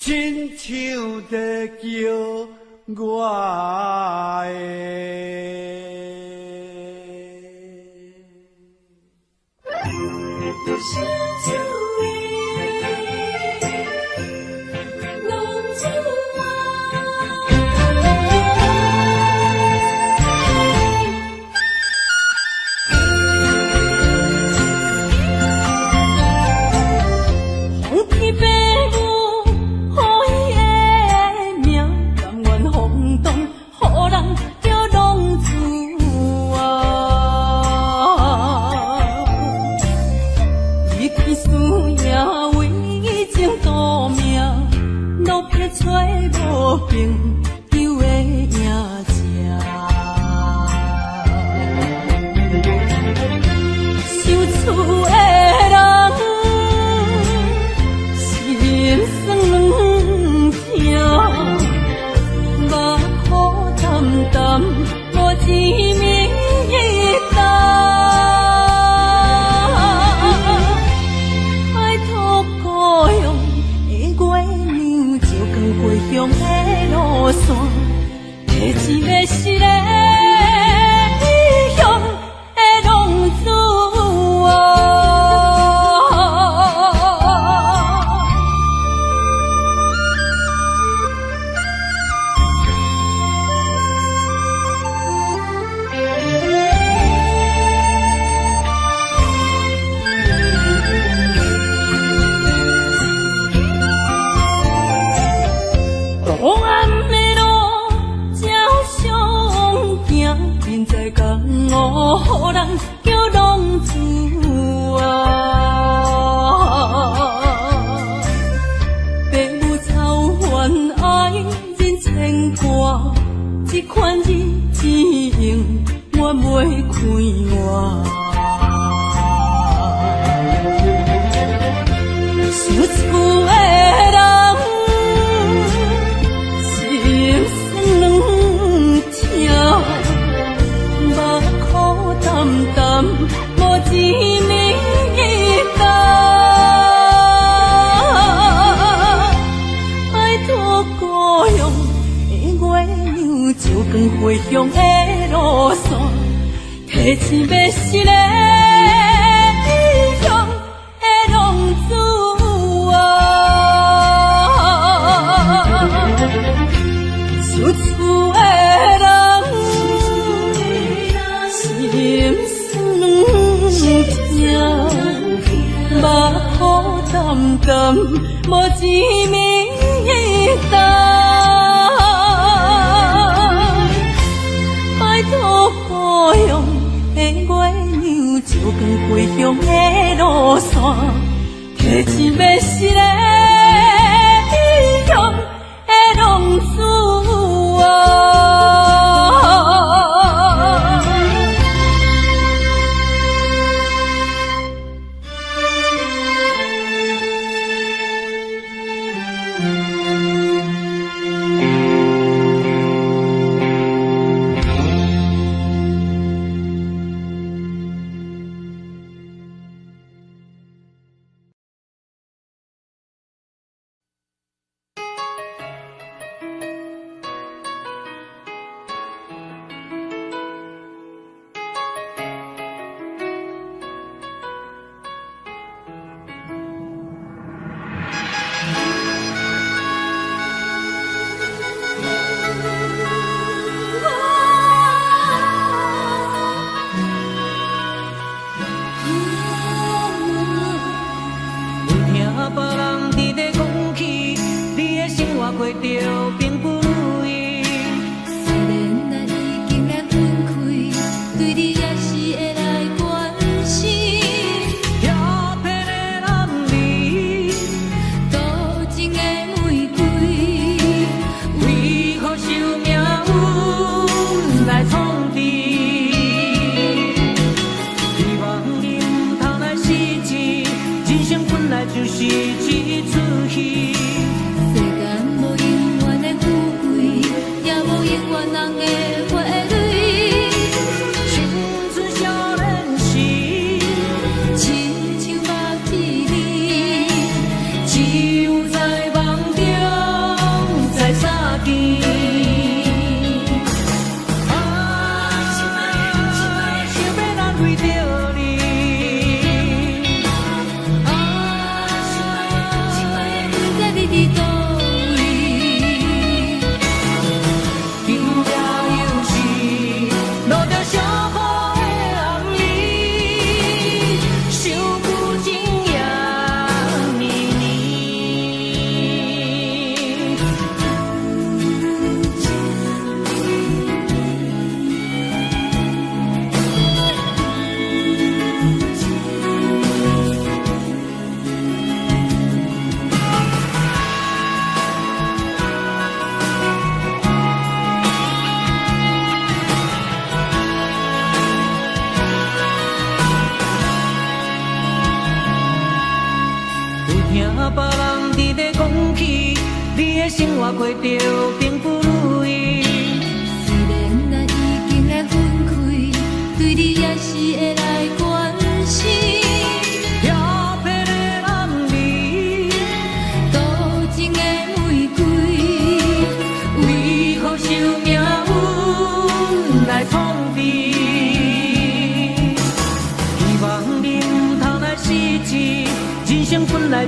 亲像在叫我情这款日情，我袂开我。想厝的人，心酸两条，目苦淡淡，无滋味甘。拜托故乡的月亮，照光回乡的路线，提醒要失个异乡的浪子。想厝的人，心酸两条，目苦淡淡，无滋味甘。拜托故乡的月亮，照光回乡的路线，提醒要失个异乡的浪子。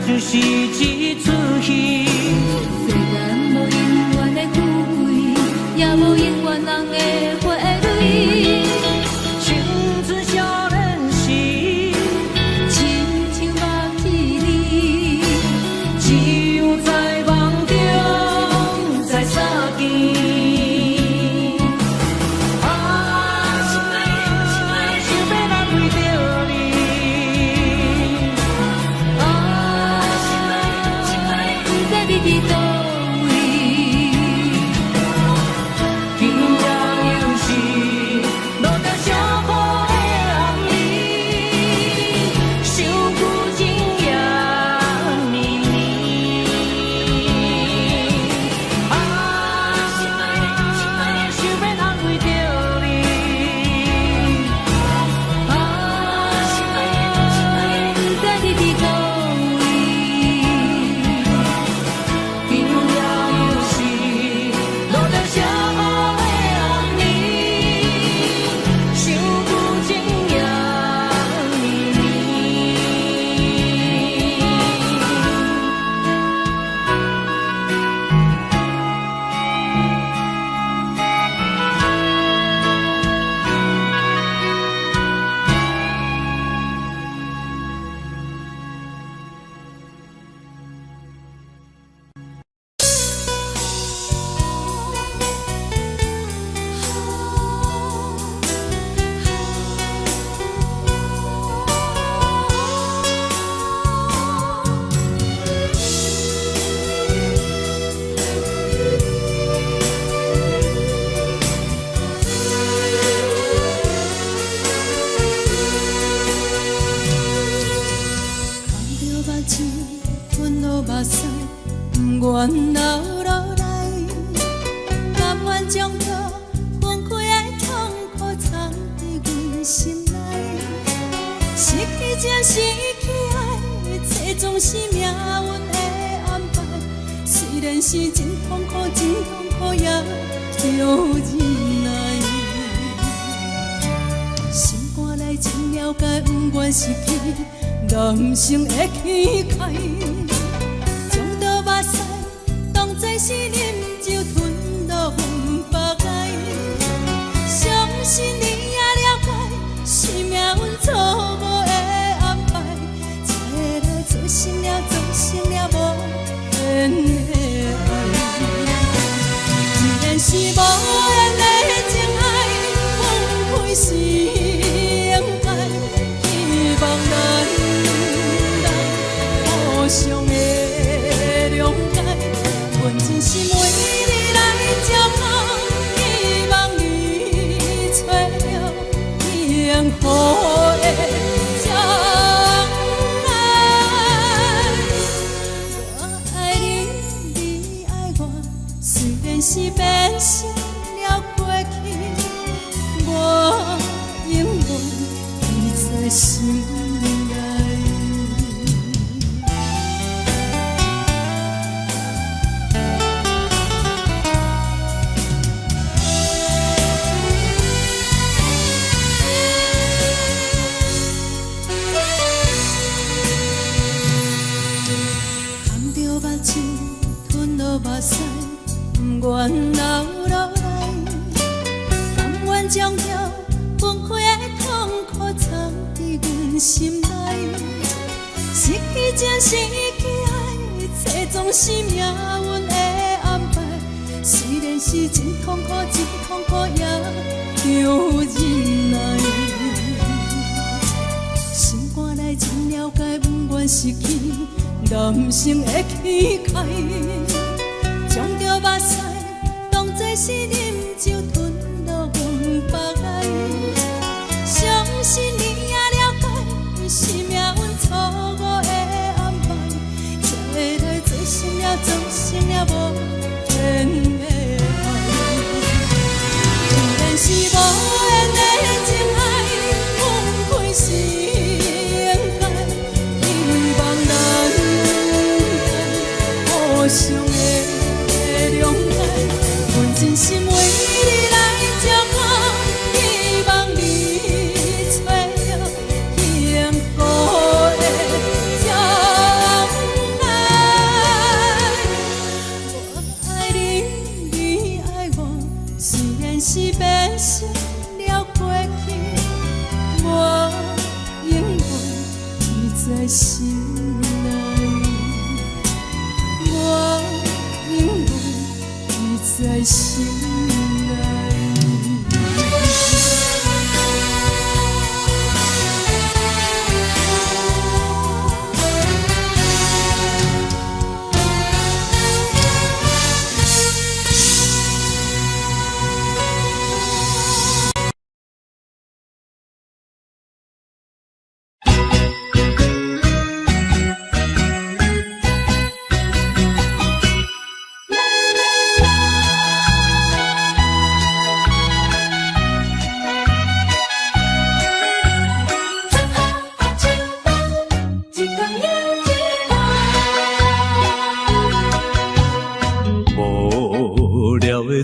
就是一出戏，虽然无永远的富贵，也无永远人的花蕊。青春少年时，亲像目睭里，只有在梦中才相见。你伫倒位？着忍耐。心肝内真了解，不愿失去人生的气概。将刀目屎当作是啉酒，吞落云腹内。相信你也了解，是命运错误的安排，才来造成了无缘的爱。既然是无缘的情爱，放开心爱，希望咱互相的谅解，阮真心为你来照顾，希望你找到幸福的将来。我爱你，你爱我，虽然是变成了过去，我永远记在心内。目屎，不愿流落来，甘愿将这分开的痛苦藏伫阮心内。失去情，失去爱，一切总是命运的安排。虽然是真痛苦，真痛苦，也着忍耐。心肝内真了解，不愿失去人生的气概。将着目屎当作是啉酒，吞落云腹内。相信你也了解，是命运错误的安排，才来造成了无缘的爱。既然是无缘的情爱，放开心爱，希望咱互相的阮真心为你来照顾，希望你找到幸福的将来。我爱你，你爱我，虽然是变成了过去，我永远记在心内。我永远在心内。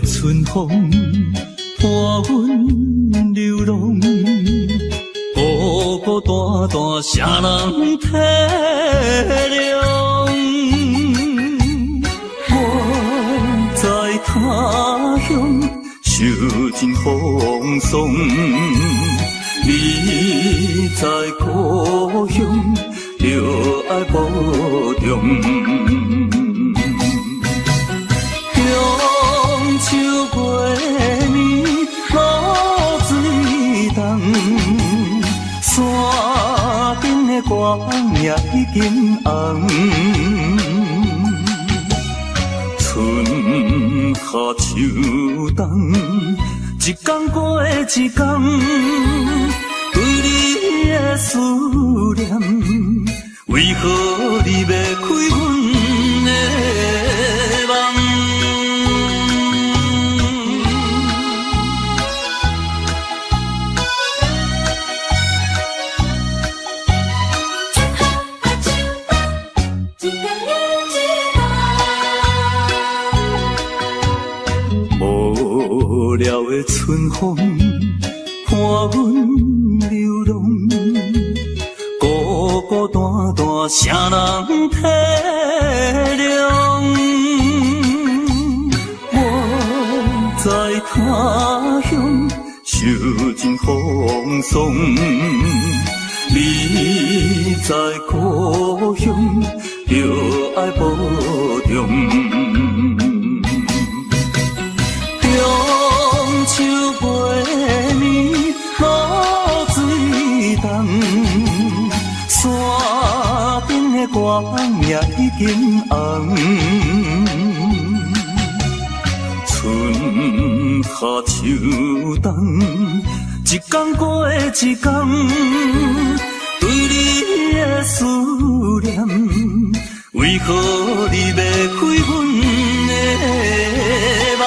春风伴阮流浪，孤孤单单啥人体谅？我在他乡受尽风霜，你在故乡着爱保重。秋月暝，露水重，山顶的光也已经红。春夏秋冬，一天过一天，对你的思念，为何你要开阮的梦？无聊的春风，伴阮流浪，孤孤单单，啥人体谅？我在他乡受尽风霜，你在故乡就爱保重。中秋月暝露水重，山顶的月也已经红。春夏秋冬，一天过一天，对你的思念，为何你要开阮的梦？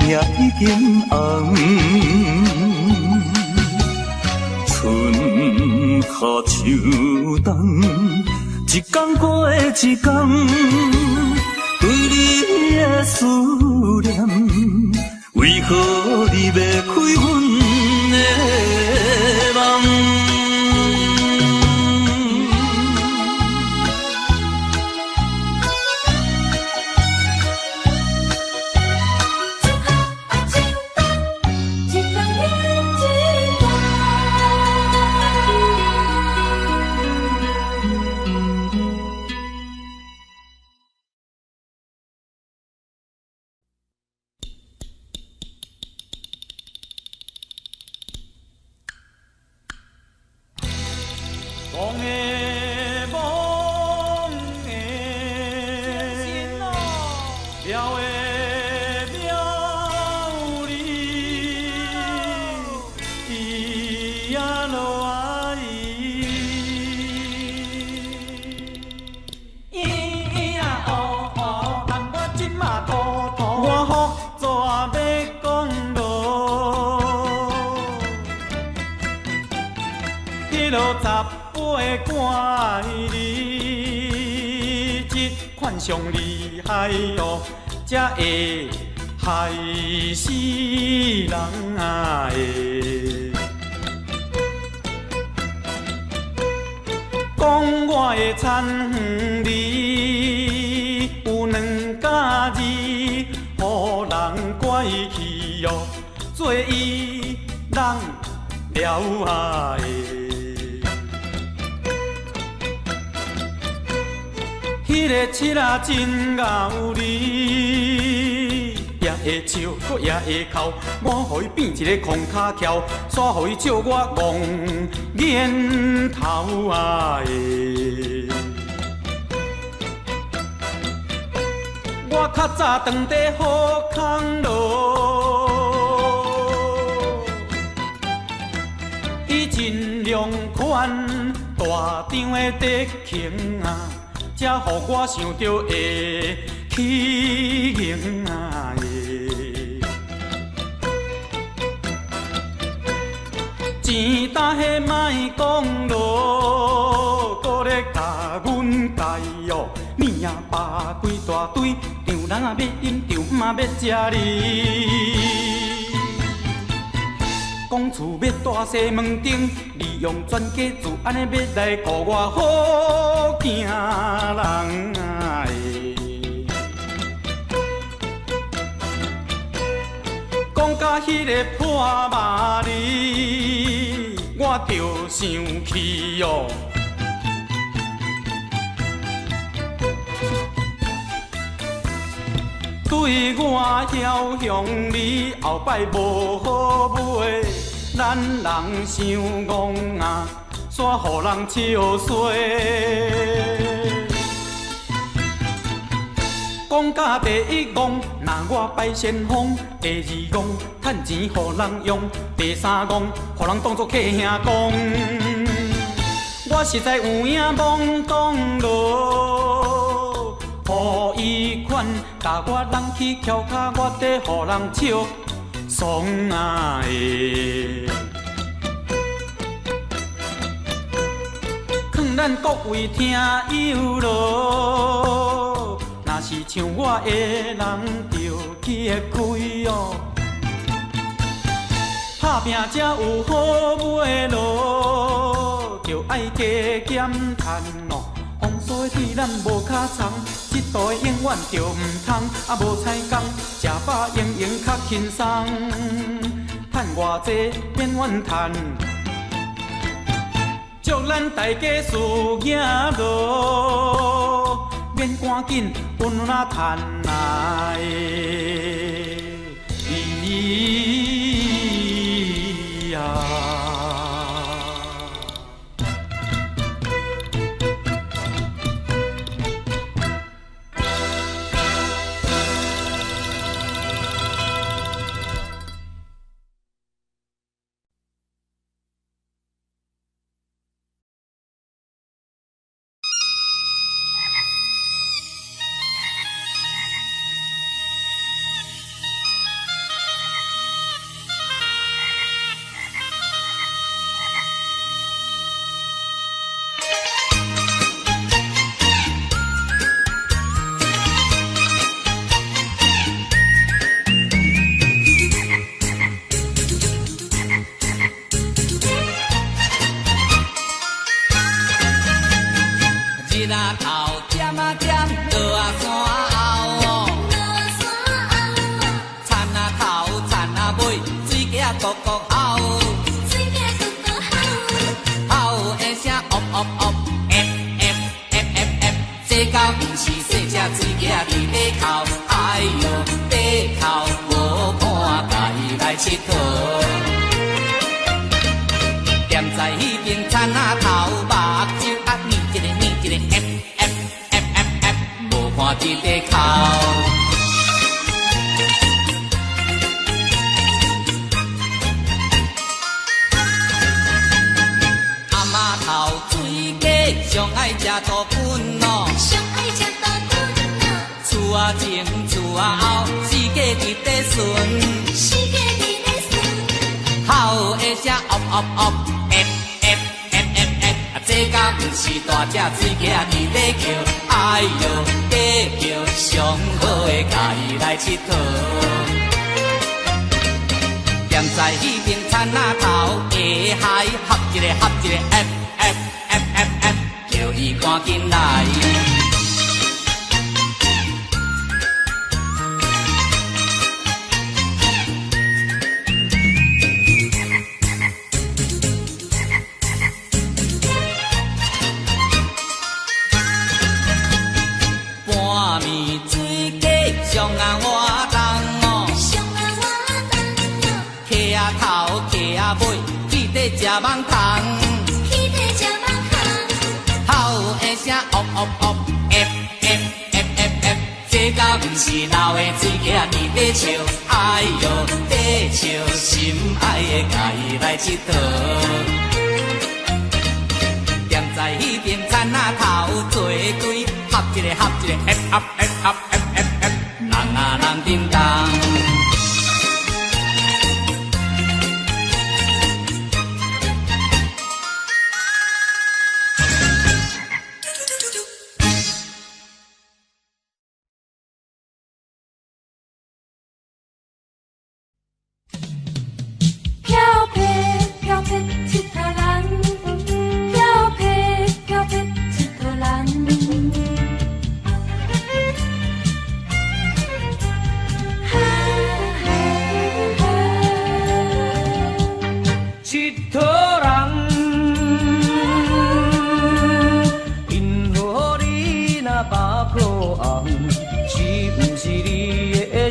也已经红，春夏秋冬，一天过一天，对你的思念，为何你要开阮的梦？上厉害哦，才会害死人啊！讲我的田园里有两家字，予人怪气哦，做伊人了啊！迄个七仔真有理，也会笑，搁也会哭。我予伊变一个空脚翘，煞予伊笑我戆眼头啊！我较早当地好康路，伊真良款，大张的德行啊！才予我想着会起行啊！钱大迄莫讲咯，搁咧甲阮介哦，面啊扒几大堆，丈人啊要饮，丈妈要食哩。讲厝要大西门町，利用专家自安尼要来顾我好囝人啊！讲到迄个破麻利，我着生气哦。对我晓向你后摆无好买，来咱人伤戆啊，煞互人笑衰。讲甲第一戆，若我拜先锋；第二戆，趁钱互人用；第三戆，互人当作客兄讲。我实在有影懵懂咯，予伊款，甲我人去翘脚，我得互人笑爽啊的。劝咱各位听友咯，若是像我的人，着去会开哦。打拼才有好买咯，着爱加减趁咯。风雨的天咱无卡藏，这道的永远着唔通。啊无彩工，食饱用用较轻松，趁偌济免怨叹。祝咱大家事业咯，免赶紧温啊趁来。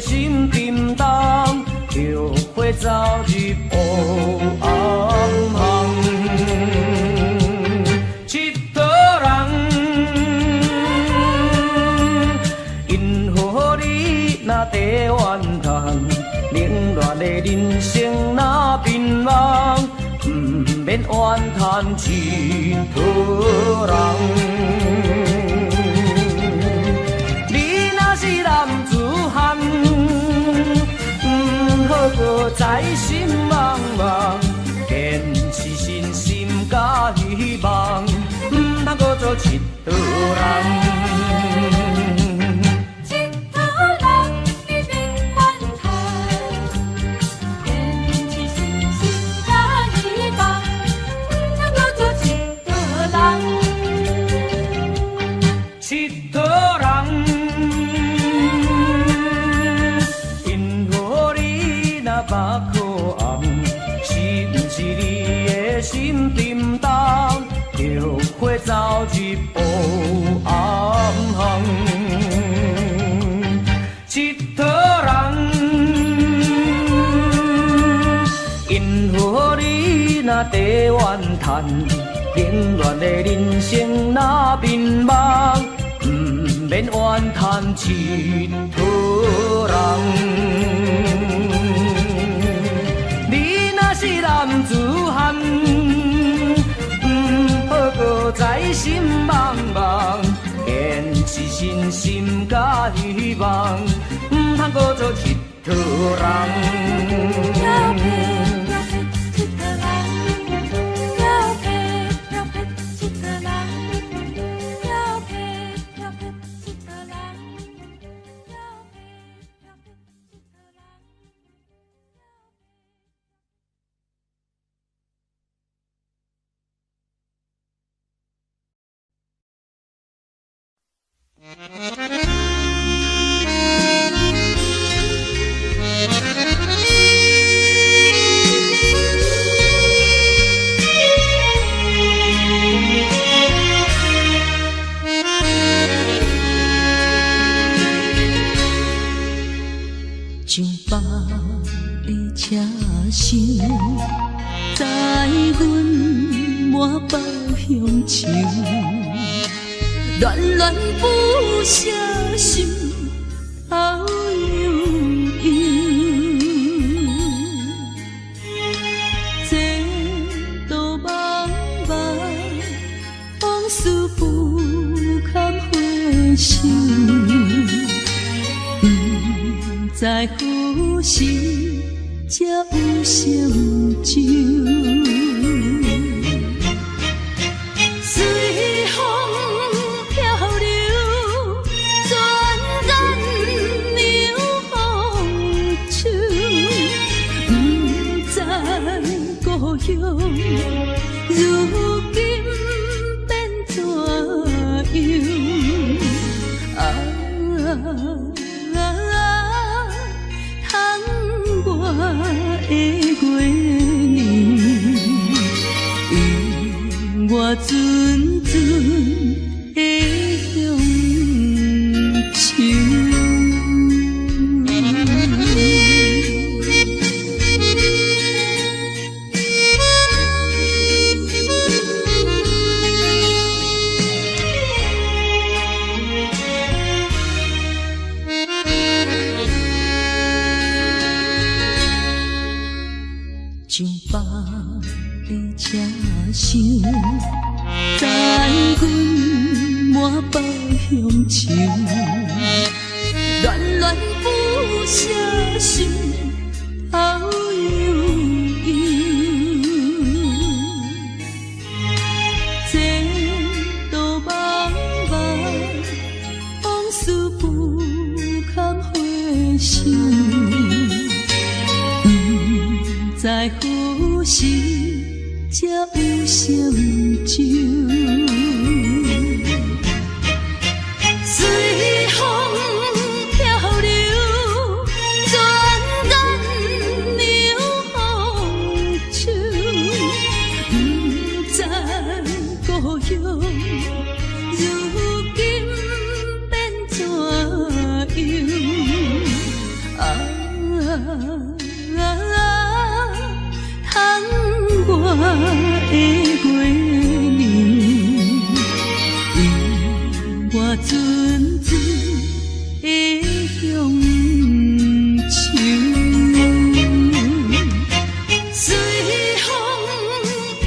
心沉重，就会走入黑暗。怨叹一套人。你若是男子汉，好搁再心茫茫，坚持信心甲希望，通搁做一套人。心沉重，就会走入黑暗巷。一套人，因何你若地怨叹，冷暖的人生若迷茫，不免怨叹一套人。你若是男子汉。在心茫茫，坚持信心甲希望，唔通搁做一套人。上北的车声，载阮满北乡愁，恋恋不舍心头悠悠。这道茫茫，往事不堪回首。在何时才有成就？随风漂流，转眼流风手。不知故乡，如今变怎样？的月年，我阵阵的乡愁。上北的车声，载阮满北乡愁，恋恋不舍心头悠悠。这道茫茫，往事不堪回首。在何时才有成就？随风漂流，转眼流风手。不知故乡，如今变怎样？我的月年，我阵阵的乡愁。随风漂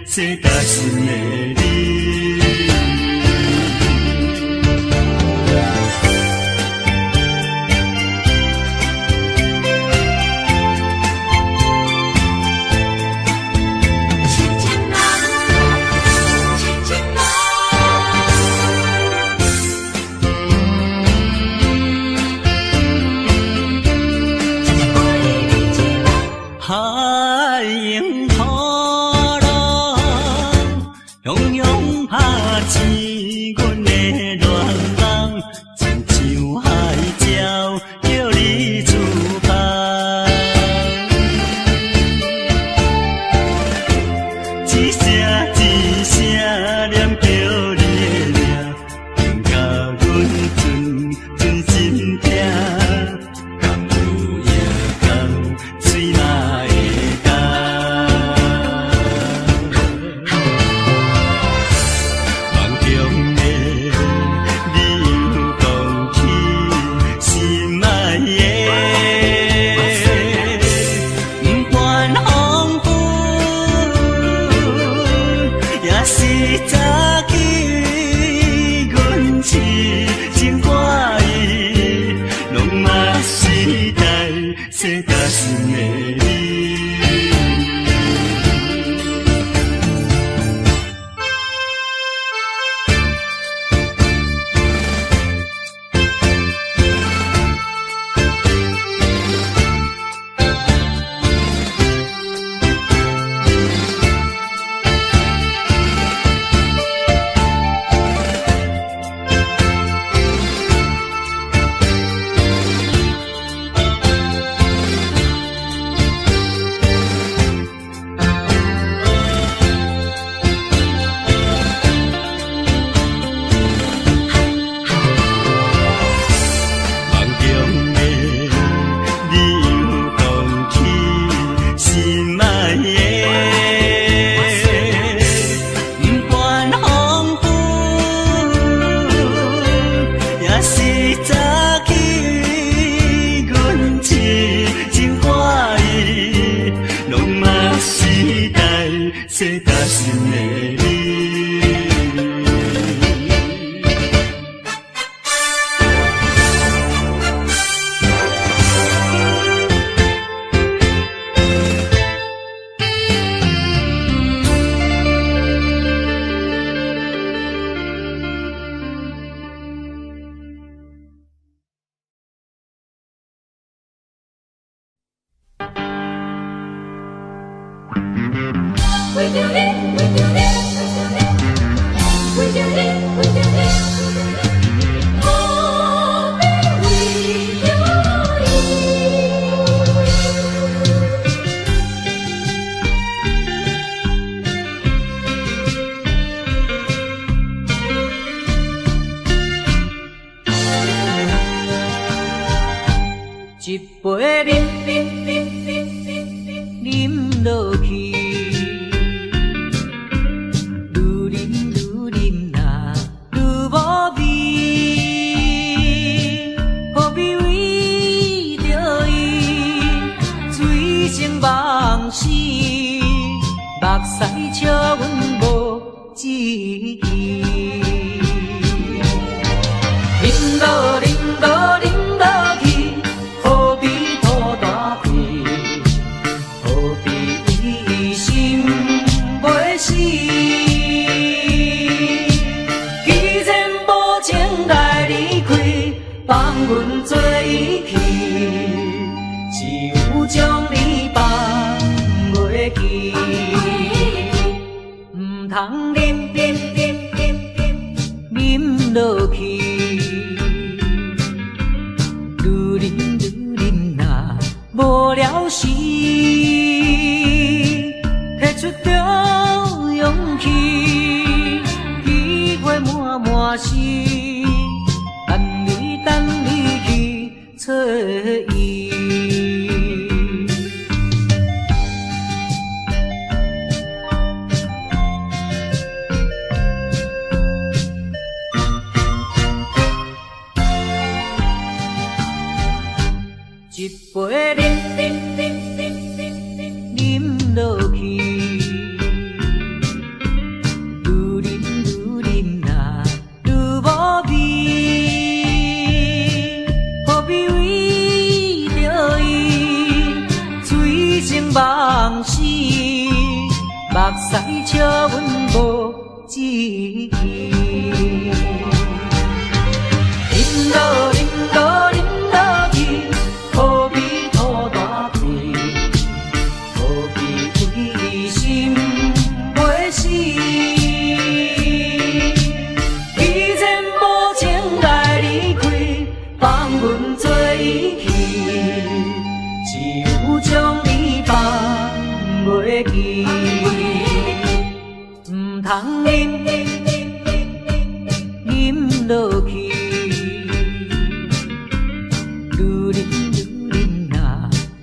世大心的你。海迎土浪，汹涌拍醒阮的恋梦，亲像海鸟叫你出发。一声一声念着你的名，令甲阮真心痛。敢有夜空水嘛会干？梦中的你又讲起心爱的，不管风雨，也是早起阮痴情歌意，拢嘛是代世大心的你。世大心的你。一杯饮落去，愈饮呐愈无味，何必为着伊醉生梦死？目屎笑阮无志气，饮落去。何必拖大气？何必为心袂死？既然无情来离开，放阮做伊去，只有将你放袂记。唔通饮落去。无聊时，摕出着勇气，机会满是，等你去找伊。一杯饮落去，阮无志气。饮落饮落饮落去，何必土大气？何必为心袂死？既然无情来离开，放阮做伊去，只有将你放袂记。唔通饮饮落去。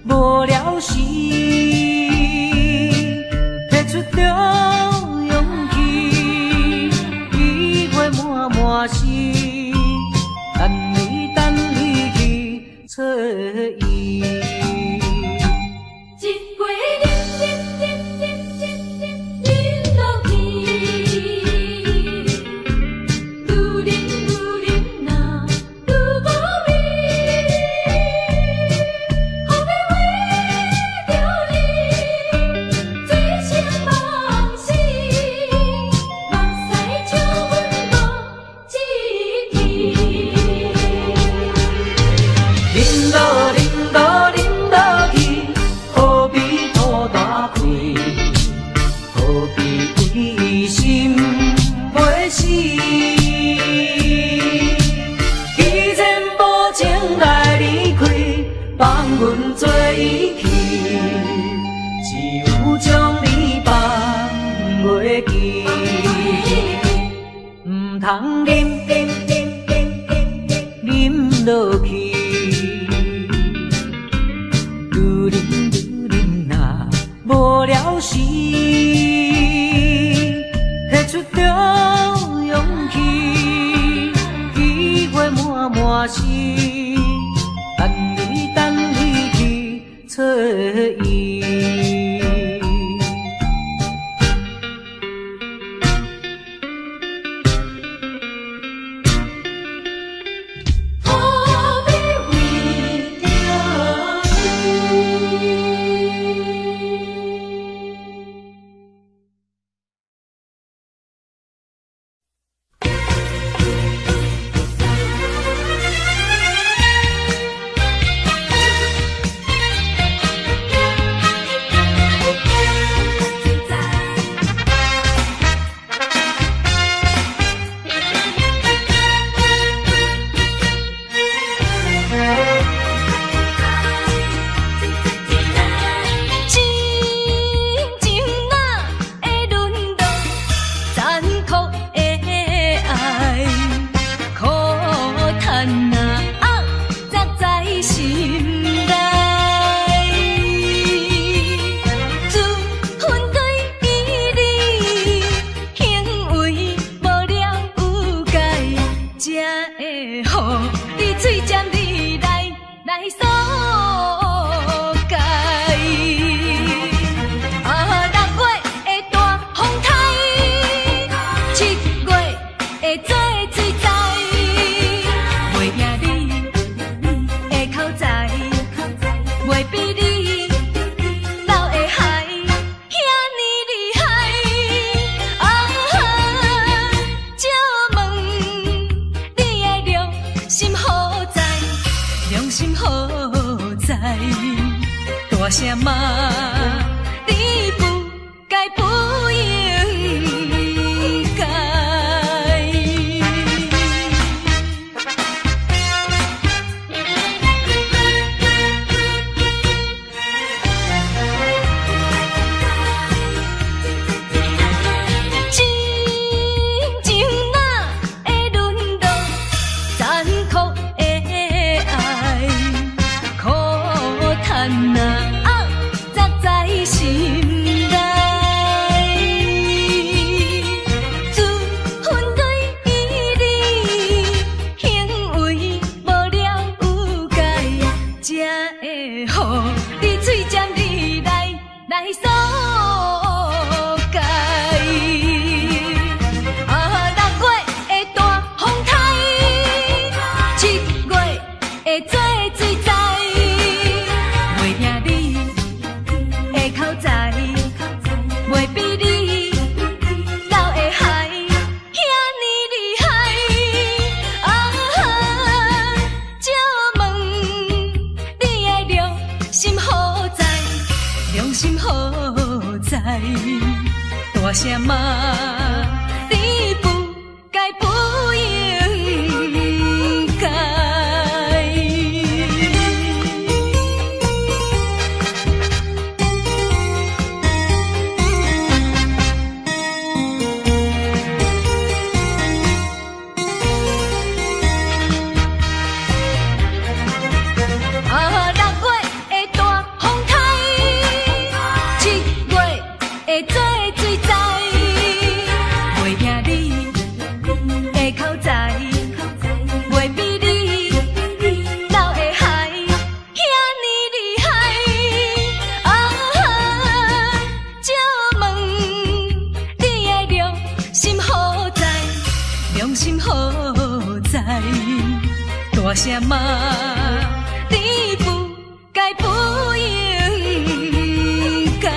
无聊时，摕出着勇气，机会满满是，等你去找伊。一回饮落去，愈饮呐愈无味。放阮做伊去，只有将你放袂记。唔通饮落去，愈饮呐无聊时，摕出着勇气，机会满满是。等你去找伊。大声骂，你不该不应该。真情哪会沦落残酷的爱，苦叹哪。大声骂，你不该不应该。大声骂，你不该不应该。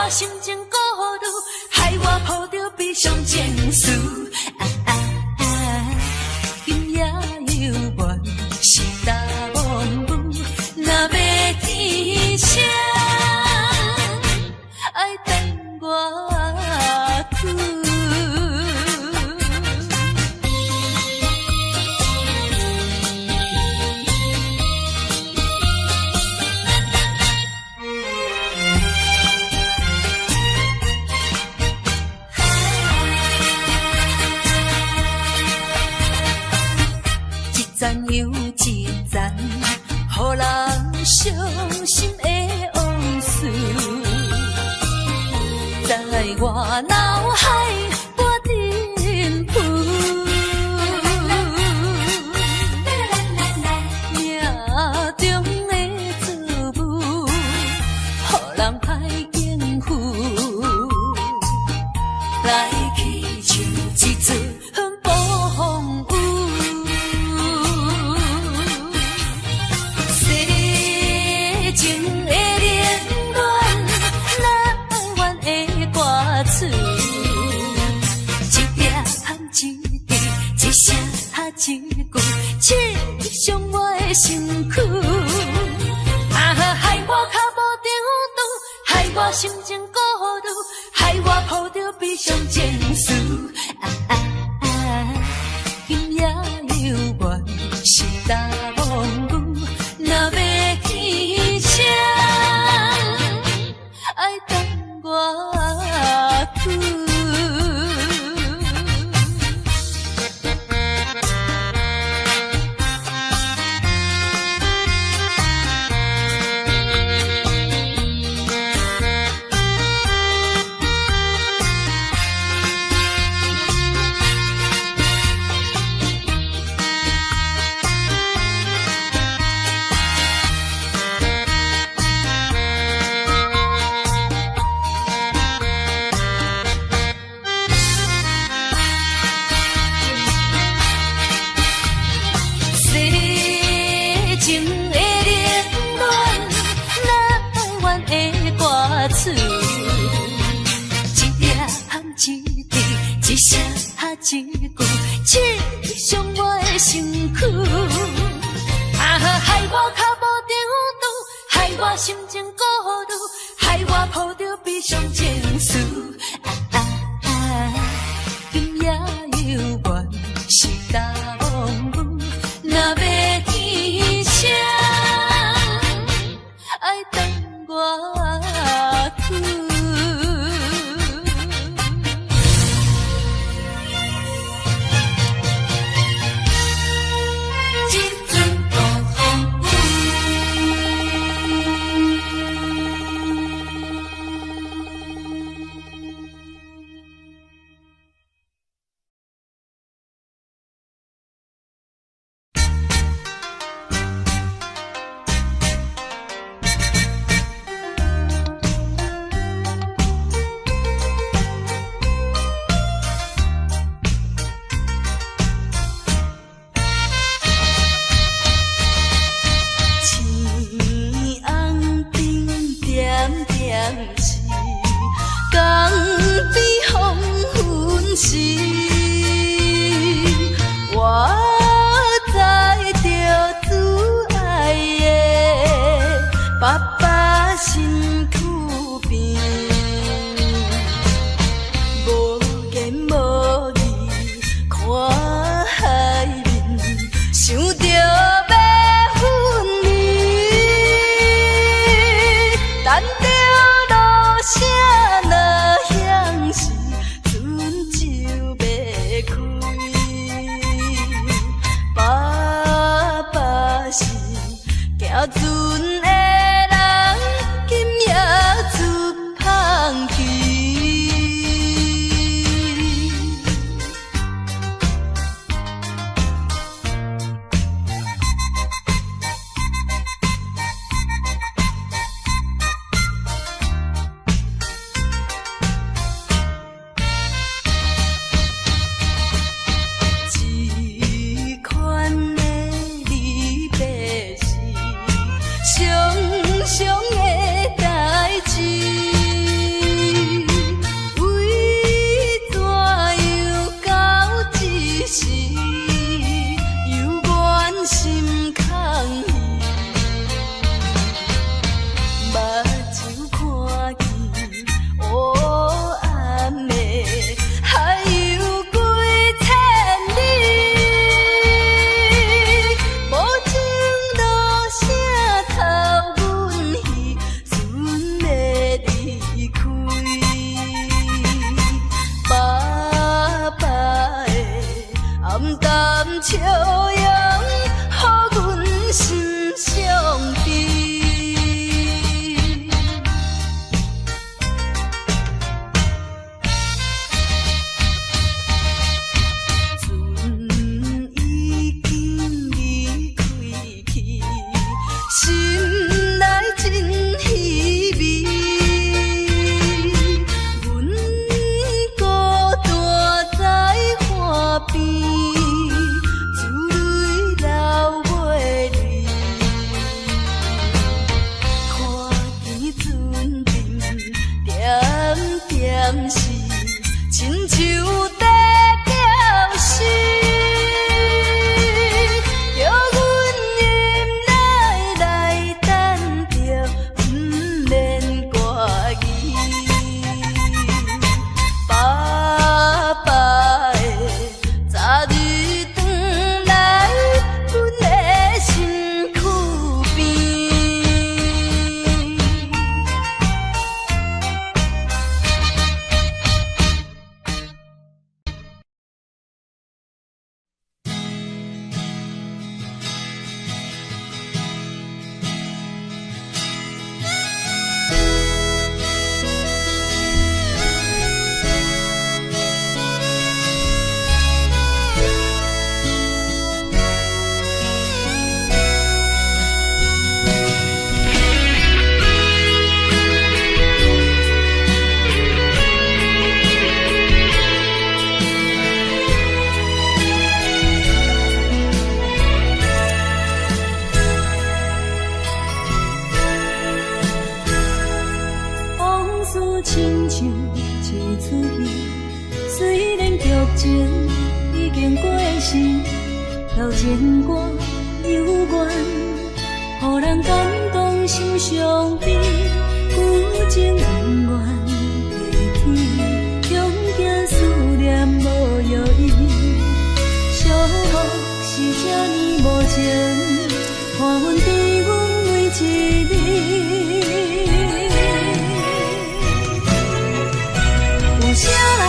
心情孤独，害我抱着悲伤情绪。今夜犹原是大梦雾，若要天sáng，爱等我去。赞又一赞，予人伤心的往事，在我脑海不停浮。命中的错误，予人歹境遇，来去像一阵暴风雨。情的恋恋，难完的歌词，一点含一滴，一声哈一句，刺伤我的身躯。害我脚无定路，害我心情孤独，害我抱着悲伤情绪。今夜犹原是大梦雾，若要天sáng，爱等我去。情的冷暖，难完的歌词，一粒含一滴，一声一句，刺伤我的身躯。害我脚无着路，害我心情孤独，害我抱着悲伤情绪。今夜犹原是交舞，若要天星，爱等我去。前过的事，流情歌幽怨，予人感动心伤悲，旧情永远提起，恐惊思念无药医，寂寞是这呢无情，看阮伫阮每一日。有啥人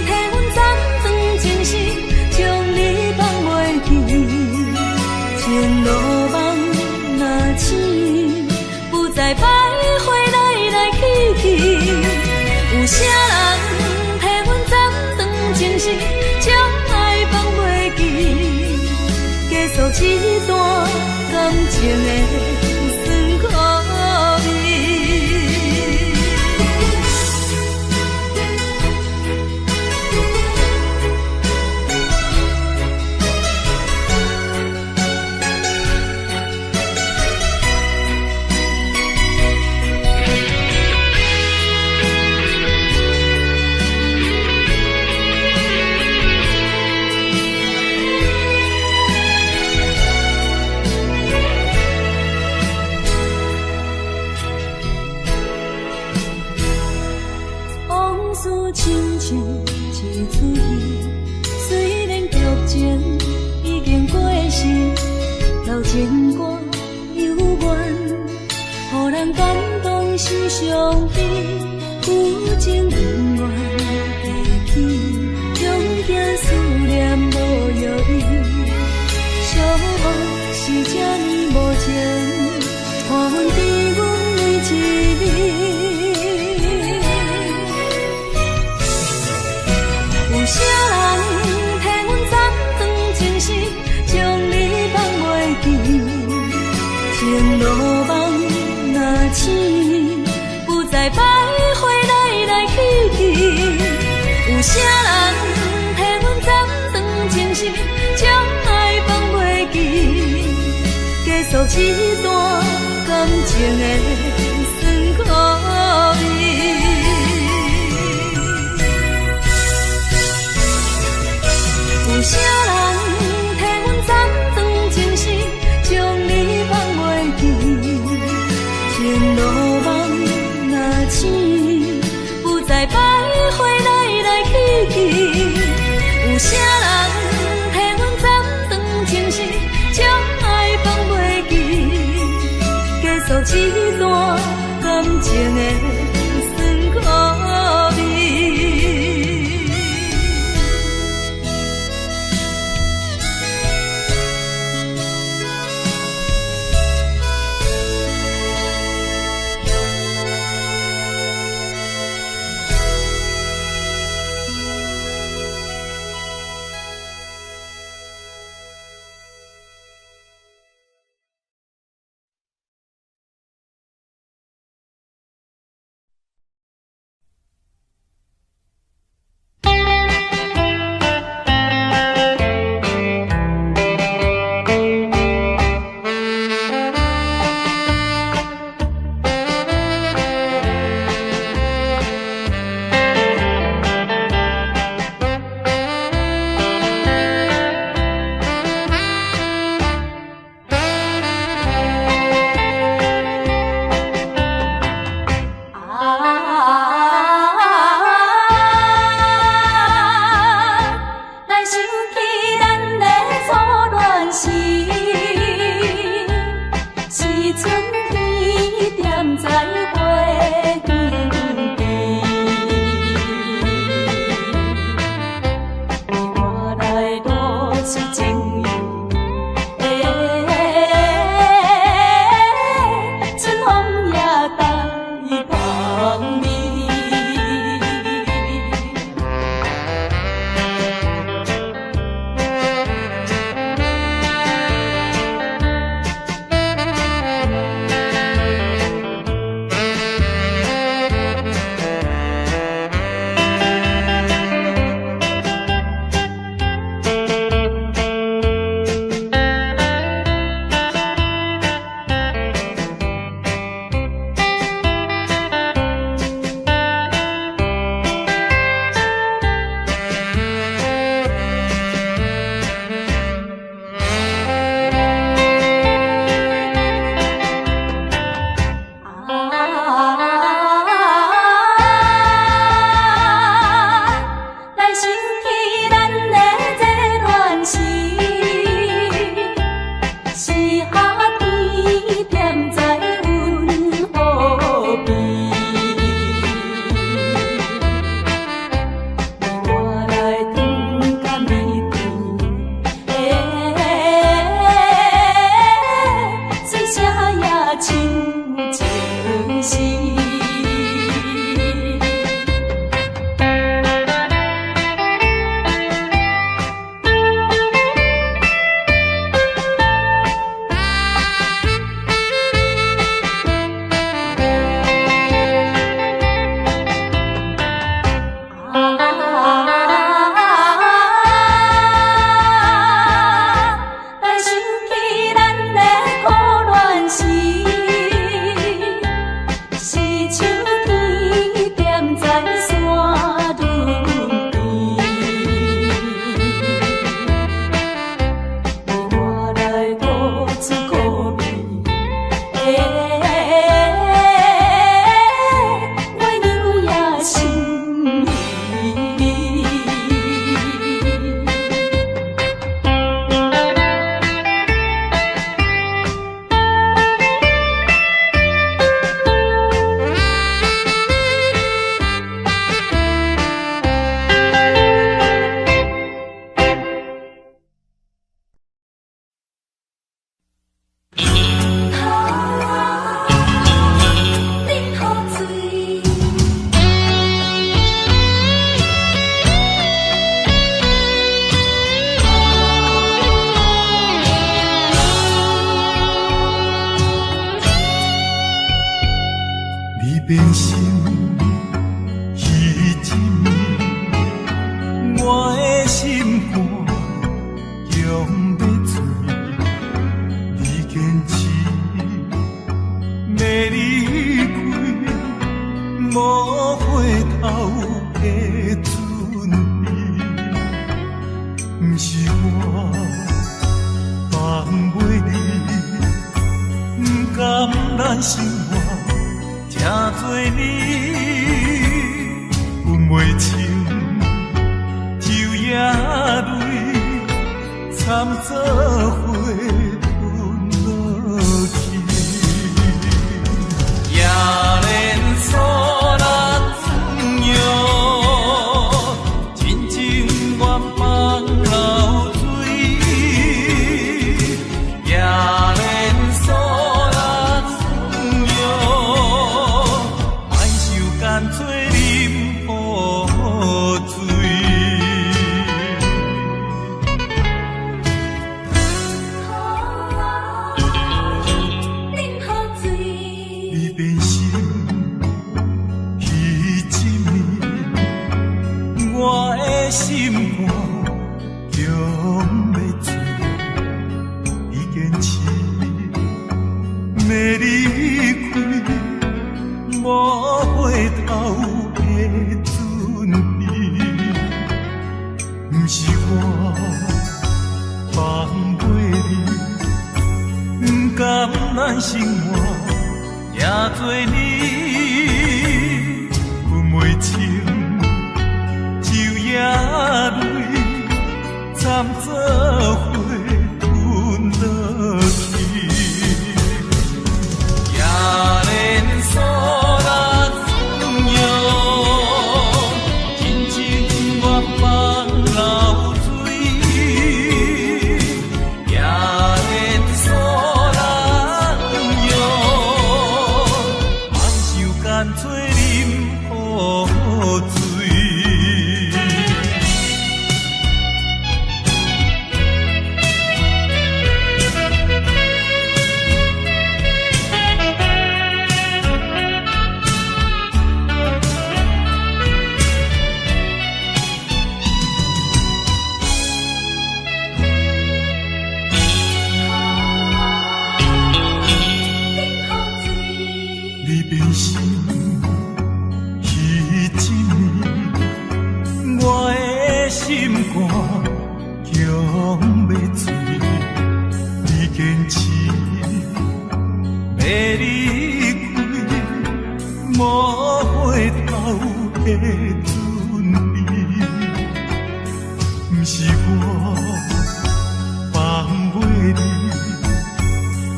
替阮斩断情丝，将你放袂记？情路梦若醒，不再徘徊来来去去。有啥人替阮斩断情丝，将爱放袂记？结束一段感情的酸苦味。亲像一出戏，虽然剧情已经过时，流情歌幽怨，予人感动心伤悲，旧情永远提起，恐惊思念无药医，寂寞是这呢无情，看阮伫阮每一日。有啥人替阮斩断情丝，将你放袂记？情路梦若醒，不再徘徊来来去去。有啥人替阮斩断情丝，将爱放袂记？结束一段感情的酸苦味。有啥人替阮斩断情丝，将你放袂记？情路梦若醒，不再徘徊来来去去。有啥人替阮斩断情丝，将爱放袂记？结束一段感情的酸苦味。亲情丝。变心迄一暝，我的心肝强要醉，你坚持要离开，无回头的准备，不是我放袂你，不甘咱生活。听做你阮袂清，酒也泪，惨做伙吞落去。也连锁咱朋友，真情愿放流水。也连锁。干脆啉雨水，你变心迄一暝，我的心肝强要醉，你坚持要离开。无回头的准备，不是我放袂你，不甘咱生活也做你，阮袂清，酒也泪，惨做伙吞落去，也连锁。变心迄一暝，我的心肝强要醉，你坚持要离开，无回头的准备，不是我放袂你，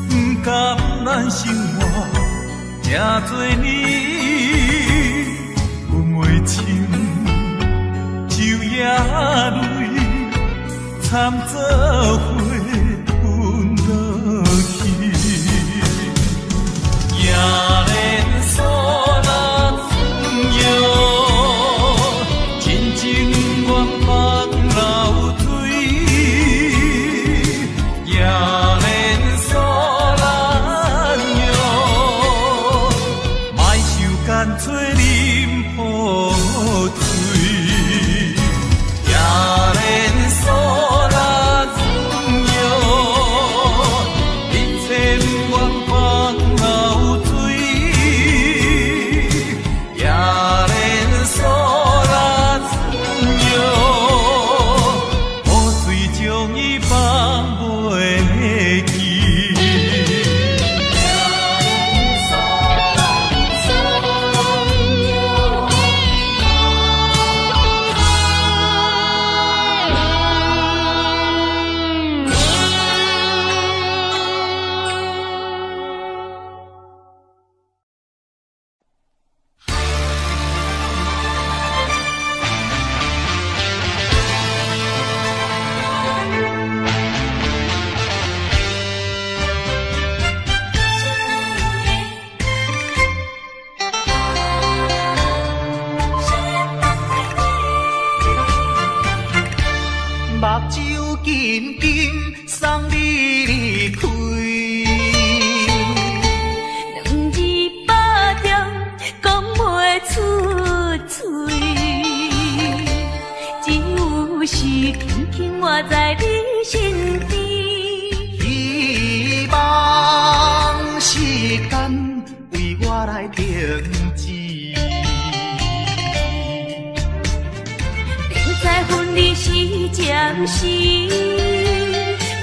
不甘咱生活。听做你，阮袂清，酒也泪，惨做伙吞落去。间为我来停止。明知分离是暂时，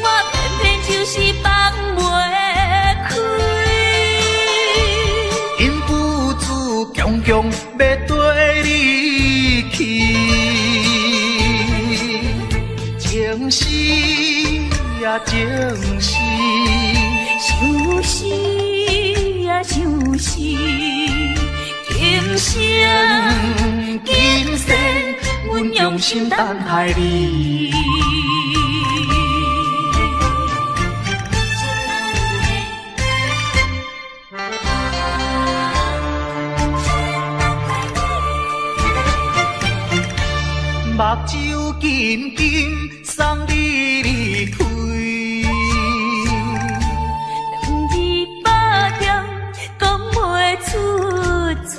我偏偏就是放袂开。因父子强强要跟你去，情是呀情是，想是呀想是，今生今世，阮用心等待你。目睭紧紧送你离开。两字百点讲袂出嘴，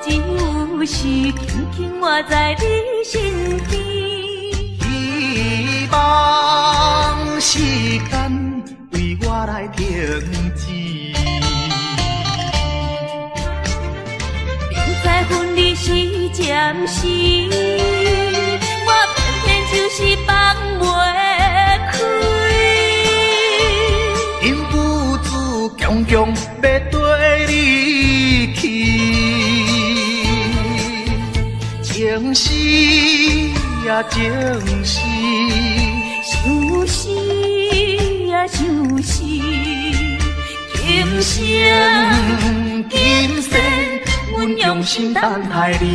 只有是轻轻活在你身边。希望时间为我来停止。明知分离是暂时，我偏偏就是放袂开。因父子强强要跟你去，情是呀情是，想是呀想是，今生今世，阮用心等待你。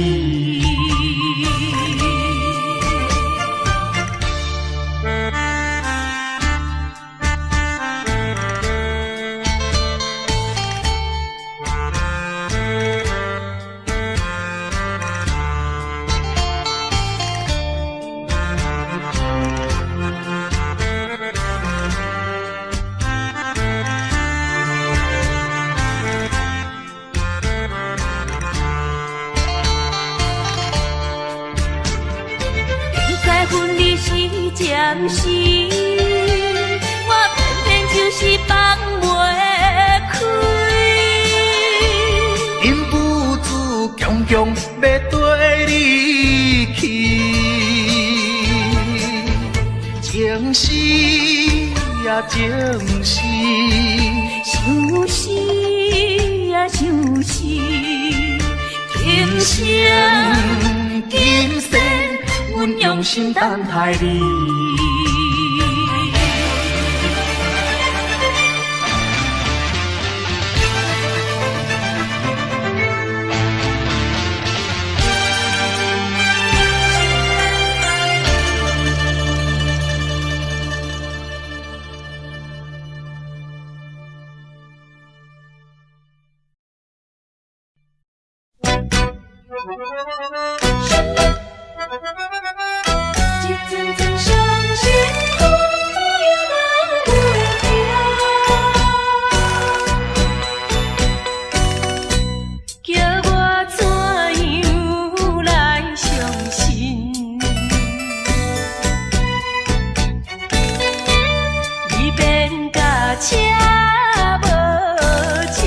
暂时，我偏偏就是放袂开。因父子强强要跟你去，情是呀情是，想是呀想是，今生今世，阮用心等待你。一阵阵伤心风左右来回听，叫我怎样来相信？你变甲车无情。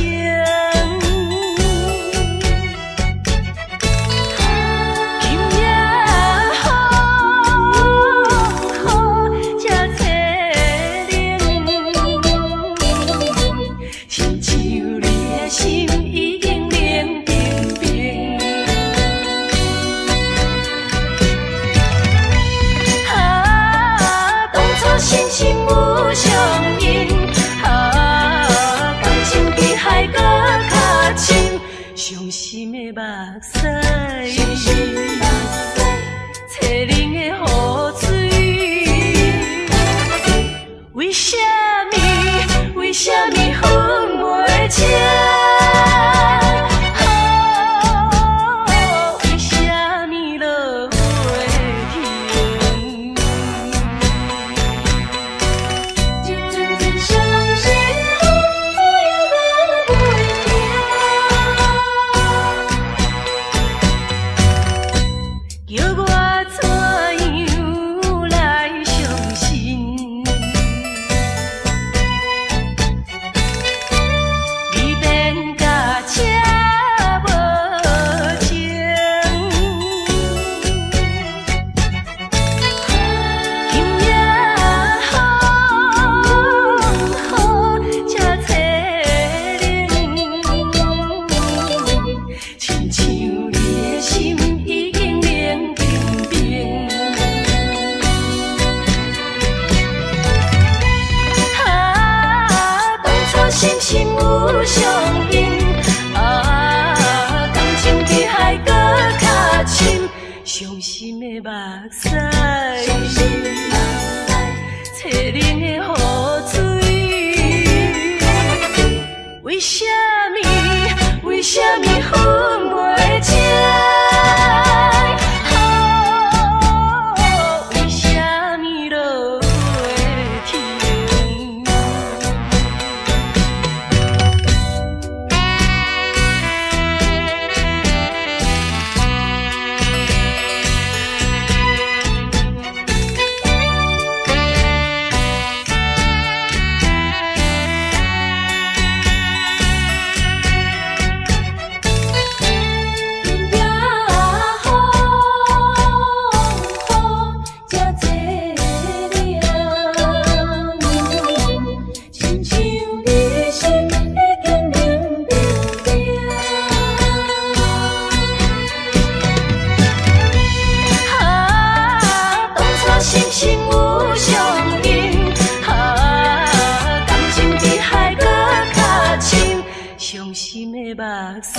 伤心的目屎，凄冷的雨水，为什么分袂清？为什么落雨停？一阵阵伤心风左右来回听，叫我怎样来相信？心心有相印，感情比海搁较深，伤心的目屎，淬冷的雨水，为什么？为什么分袂清？为什么落袂停？伤心的目屎，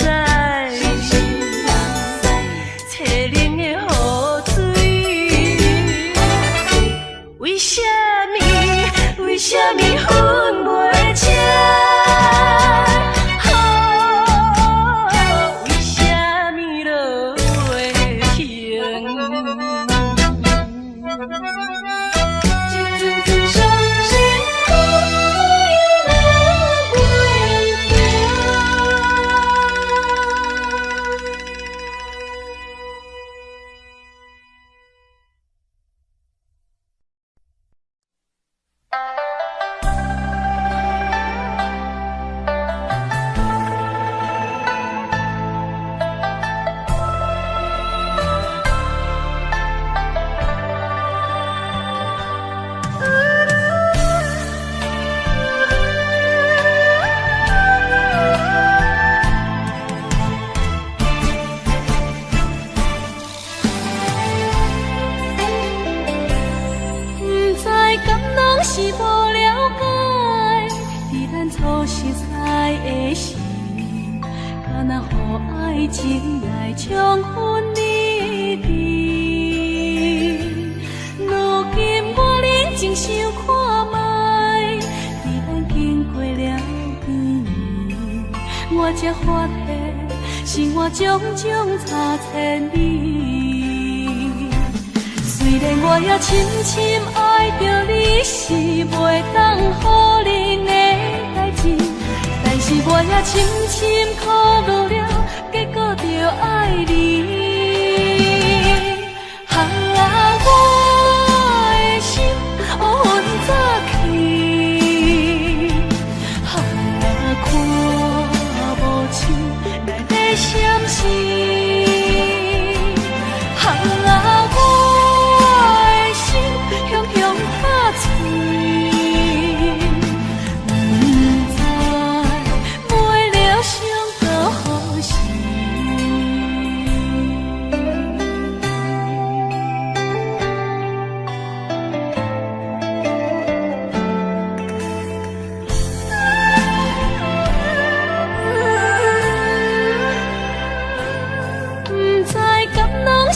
淬冷的雨水，为什么？为什么分袂清？为什么落袂停？一阵阵伤心是无了解，伫咱初识识的时，敢若予爱情来冲昏你知。如今我认真想看卖，伫咱经过了几年，我才发现生活种种差千里。虽然我也深深爱着你，是袂当予人的代志，但是我也深深苦恼了，结果着爱你。我的心乌云早起，看无像来在闪烁。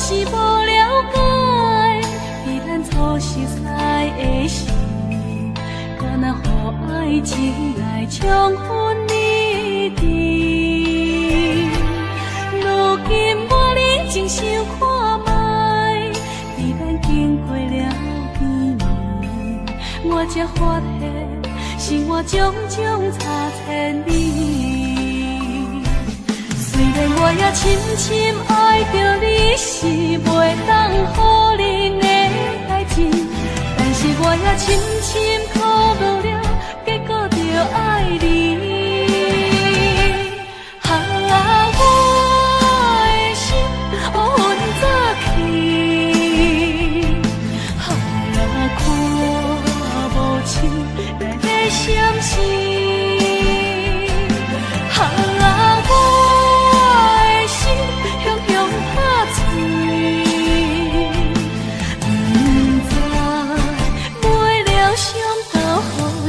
是无了解，伫咱初识识的时，敢若予爱情来冲昏你知。如今我认真想看卖，伫咱经过了几年，我才发现生活种种差千里。虽然我也深深爱着你，是袂当予人的代志，但是我也深深苦恼了，结果着爱你。我的心乌云早起，看无像来在闪烁。不知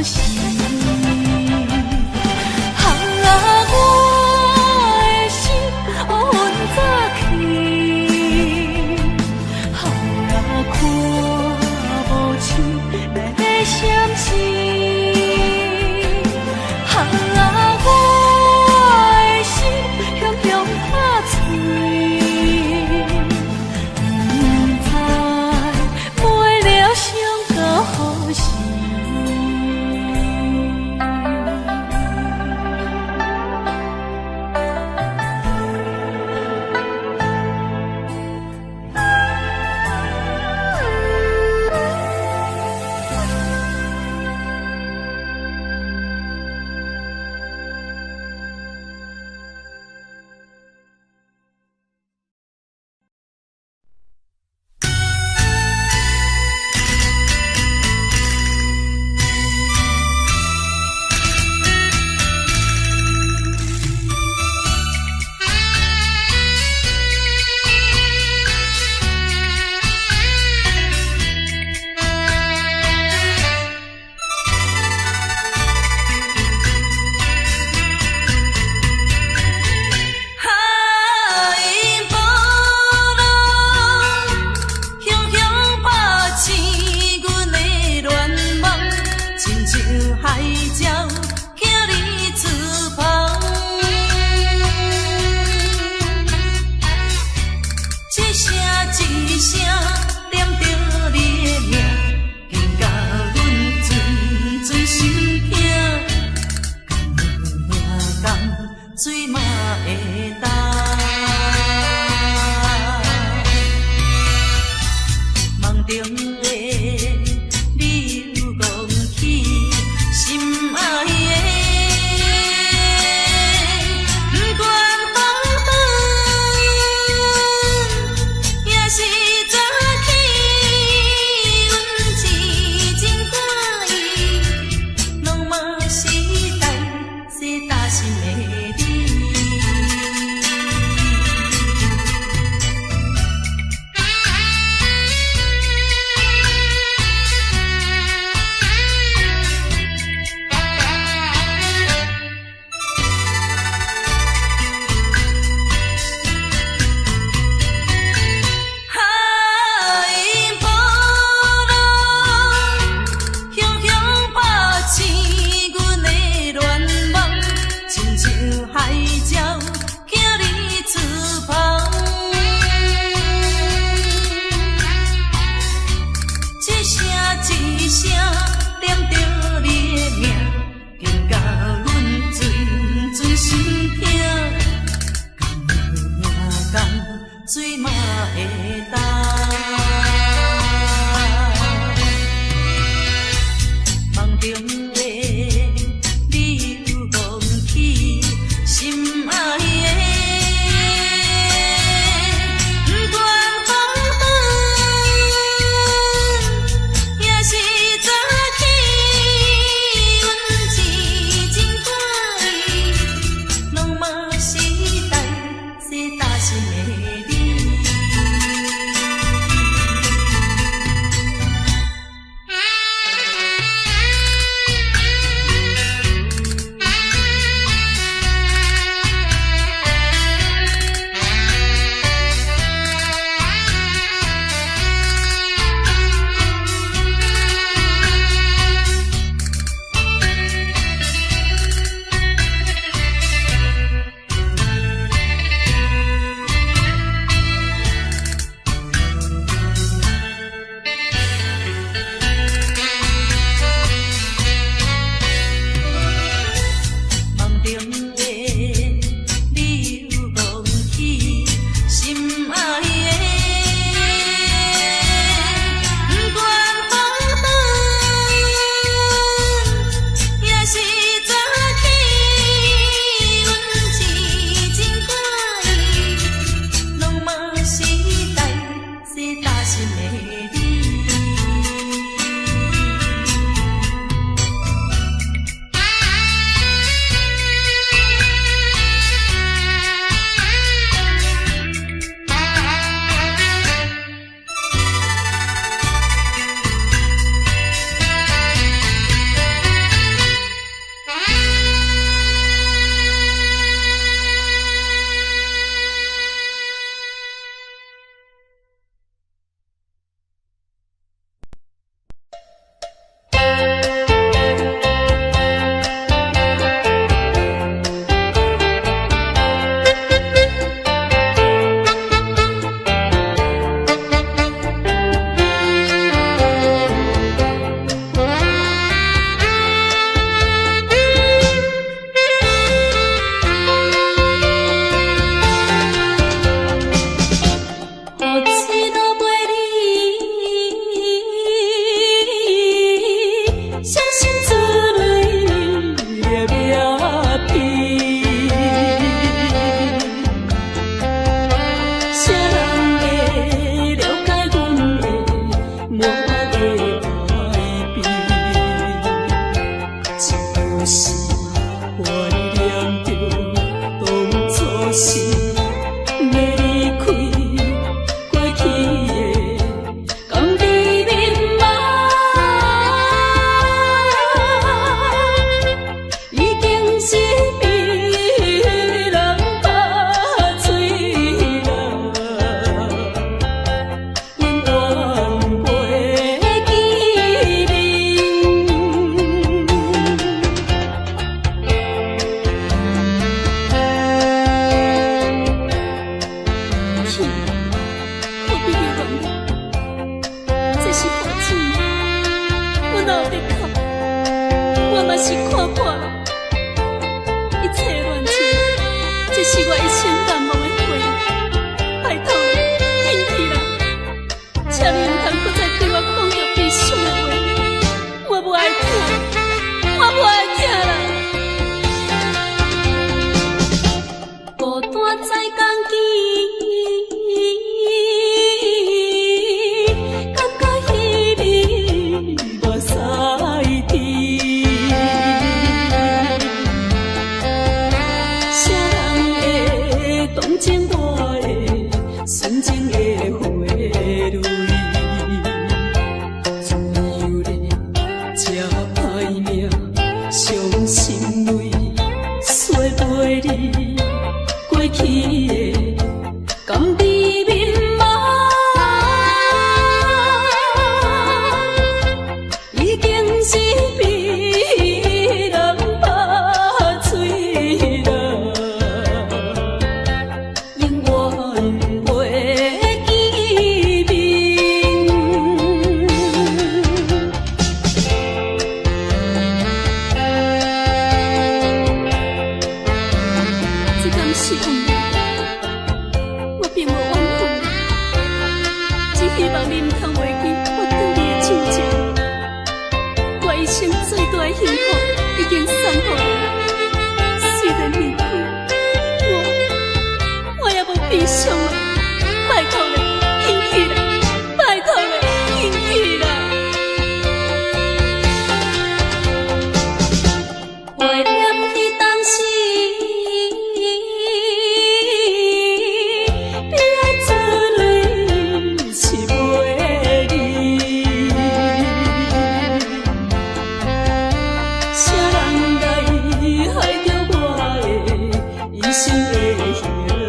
心的幸福。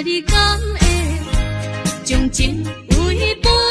你敢会将情为本？